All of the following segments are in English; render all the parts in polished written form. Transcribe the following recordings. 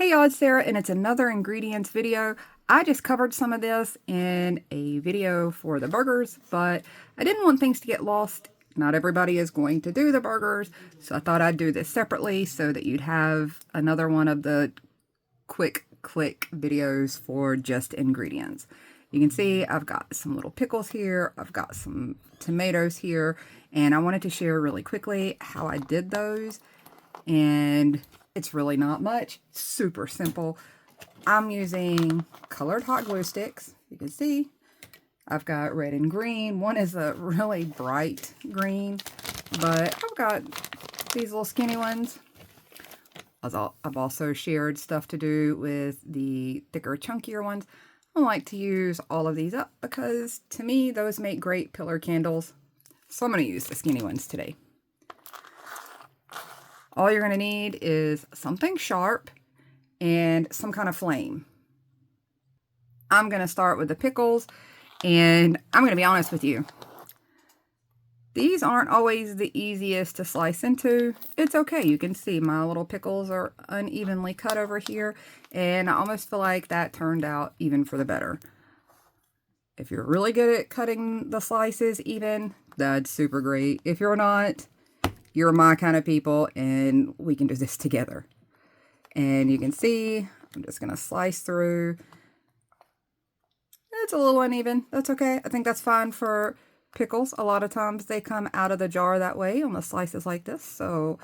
Hey y'all, it's Sarah and it's another ingredients video. I just covered some of this in a video for the burgers, but I didn't want things to get lost. Not everybody is going to do the burgers, so I thought I'd do this separately so that you'd have another one of the quick click videos for just ingredients. You can see I've got some little pickles here, I've got some tomatoes here, and I wanted to share really quickly how I did those. And it's really not much, super simple. I'm using colored hot glue sticks. You can see I've got red and green. One is a really bright green, but I've got these little skinny ones. I've also shared stuff to do with the thicker, chunkier ones. I like to use all of these up because to me, those make great pillar candles. So I'm going to use the skinny ones today. All you're going to need is something sharp and some kind of flame. I'm going to start with the pickles, and I'm going to be honest with you. These aren't always the easiest to slice into. It's okay. You can see my little pickles are unevenly cut over here, and I almost feel like that turned out even for the better. If you're really good at cutting the slices even, that's super great. If you're not, you're my kind of people, and we can do this together. And you can see, I'm just going to slice through. It's a little uneven. That's okay. I think that's fine for pickles. A lot of times they come out of the jar that way on the slices like this. So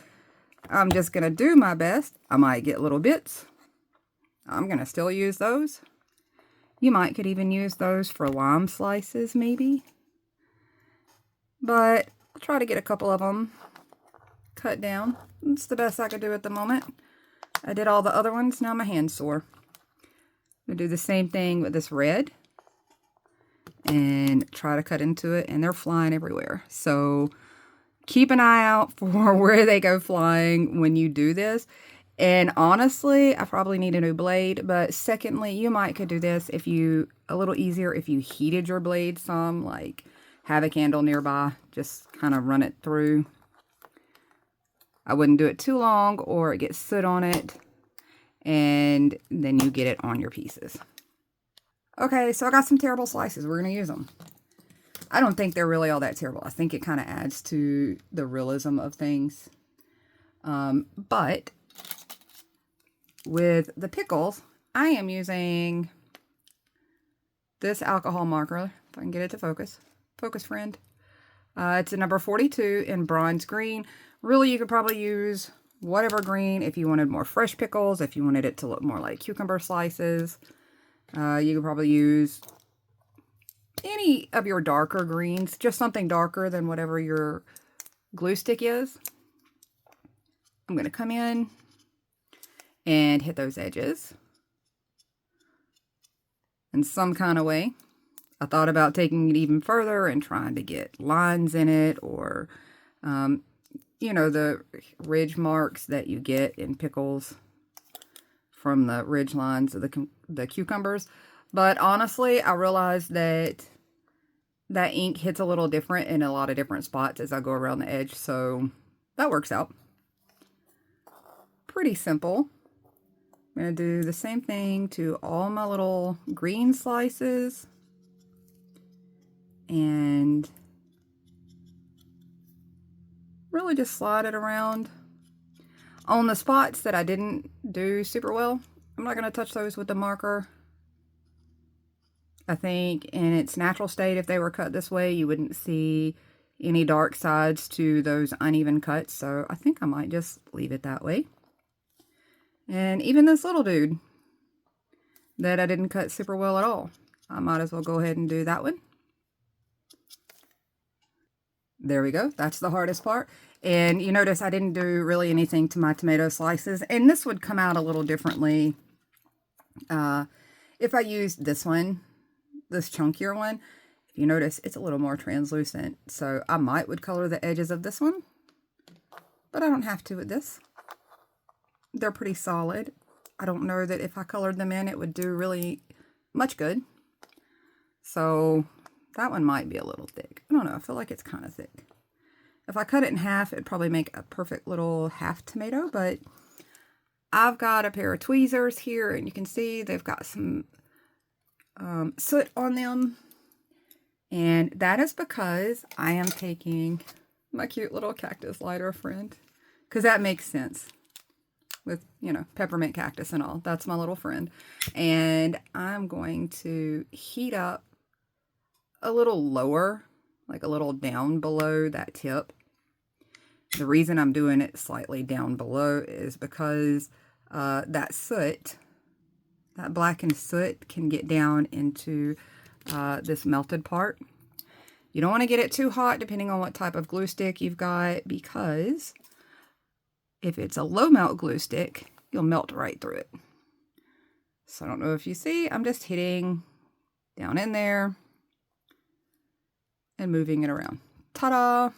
I'm just going to do my best. I might get little bits. I'm going to still use those. You could even use those for lime slices maybe. But I'll try to get a couple of them cut down. It's the best I could do at the moment. I did all the other ones. Now my hand's sore. I'm going to do the same thing with this red and try to cut into it, and they're flying everywhere. So keep an eye out for where they go flying when you do this. And honestly, I probably need a new blade, but secondly, you could do this a little easier if you heated your blade some, like have a candle nearby, just kind of run it through. I wouldn't do it too long or it gets soot on it, and then you get it on your pieces. Okay, so I got some terrible slices. We're going to use them. I don't think they're really all that terrible. I think it kind of adds to the realism of things. But with the pickles, I am using this alcohol marker. If I can get it to focus. Focus, friend. It's a number 42 in bronze green. Really, you could probably use whatever green if you wanted more fresh pickles, if you wanted it to look more like cucumber slices. You could probably use any of your darker greens, just something darker than whatever your glue stick is. I'm going to come in and hit those edges in some kind of way. I thought about taking it even further and trying to get lines in it, or you know, the ridge marks that you get in pickles from the ridge lines of the cucumbers. But honestly, I realized that ink hits a little different in a lot of different spots as I go around the edge, so that works out. Pretty simple. I'm going to do the same thing to all my little green slices. And really just slide it around. On the spots that I didn't do super well, I'm not going to touch those with the marker. I think in its natural state, if they were cut this way, you wouldn't see any dark sides to those uneven cuts. So I think I might just leave it that way. And even this little dude that I didn't cut super well at all, I might as well go ahead and do that one. There we go. That's the hardest part. And you notice I didn't do really anything to my tomato slices. And this would come out a little differently if I used this one, this chunkier one. If you notice, it's a little more translucent. So I would color the edges of this one, but I don't have to with this. They're pretty solid. I don't know that if I colored them in, it would do really much good. So that one might be a little thick. I don't know. I feel like it's kind of thick. If I cut it in half, it'd probably make a perfect little half tomato, but I've got a pair of tweezers here, and you can see they've got some soot on them. And that is because I am taking my cute little cactus lighter friend, because that makes sense with, you know, peppermint cactus and all. That's my little friend. And I'm going to heat up a little lower, like a little down below that tip. The reason I'm doing it slightly down below is because that soot, that blackened soot, can get down into this melted part. You don't want to get it too hot depending on what type of glue stick you've got, because if it's a low melt glue stick, you'll melt right through it. So I don't know if you see, I'm just hitting down in there and moving it around. Ta-da!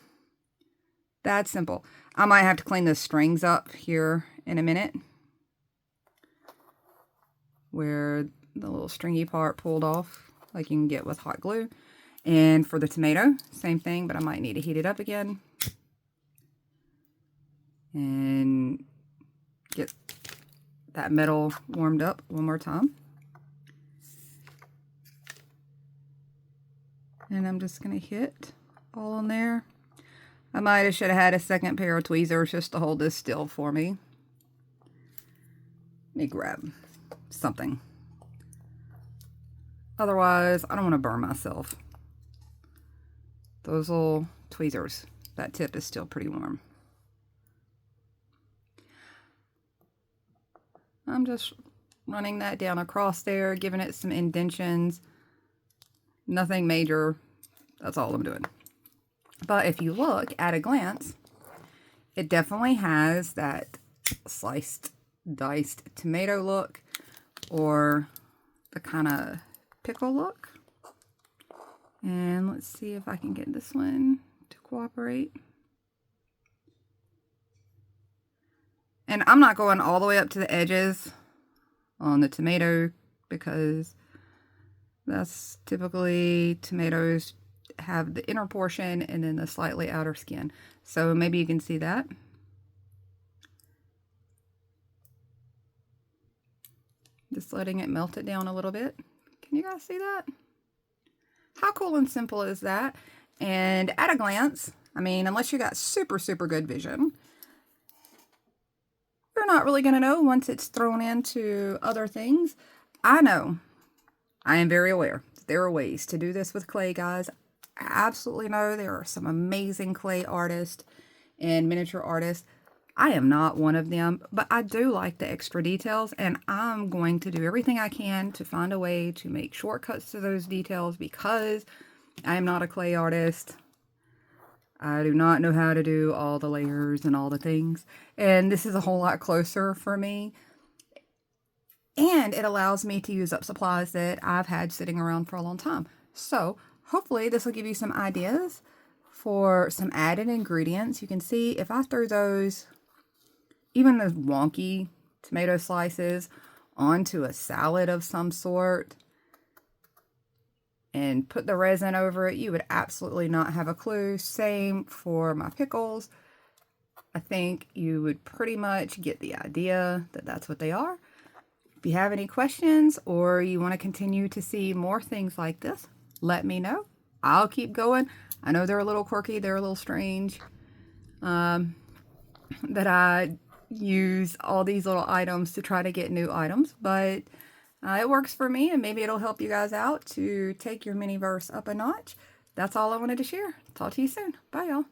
That's simple. I might have to clean the strings up here in a minute, where the little stringy part pulled off, like you can get with hot glue. And for the tomato, same thing, but I might need to heat it up again and get that metal warmed up one more time. And I'm just going to hit all on there. I might have should have had a second pair of tweezers just to hold this still for me. Let me grab something. Otherwise, I don't want to burn myself. Those little tweezers, that tip is still pretty warm. I'm just running that down across there, giving it some indentions. Nothing major. That's all I'm doing. But if you look at a glance, it definitely has that sliced, diced tomato look, or the kind of pickle look. And let's see if I can get this one to cooperate. And I'm not going all the way up to the edges on the tomato, because that's typically, tomatoes have the inner portion and then the slightly outer skin. So maybe you can see that. Just letting it melt it down a little bit. Can you guys see that? How cool and simple is that? And at a glance, I mean, unless you got super, super good vision, you're not really going to know once it's thrown into other things. I know. I am very aware. There are ways to do this with clay, guys. I absolutely know there are some amazing clay artists and miniature artists. I am not one of them, but I do like the extra details, and I'm going to do everything I can to find a way to make shortcuts to those details, because I am not a clay artist. I do not know how to do all the layers and all the things, and this is a whole lot closer for me. And it allows me to use up supplies that I've had sitting around for a long time. So hopefully this will give you some ideas for some added ingredients. You can see if I throw those, even those wonky tomato slices, onto a salad of some sort and put the resin over it, you would absolutely not have a clue. Same for my pickles. I think you would pretty much get the idea that that's what they are. If you have any questions, or you want to continue to see more things like this, let me know. I'll keep going. I know they're a little quirky, they're a little strange, that I use all these little items to try to get new items, but it works for me, and maybe it'll help you guys out to take your Miniverse up a notch. That's all I wanted to share. Talk to you soon. Bye, y'all.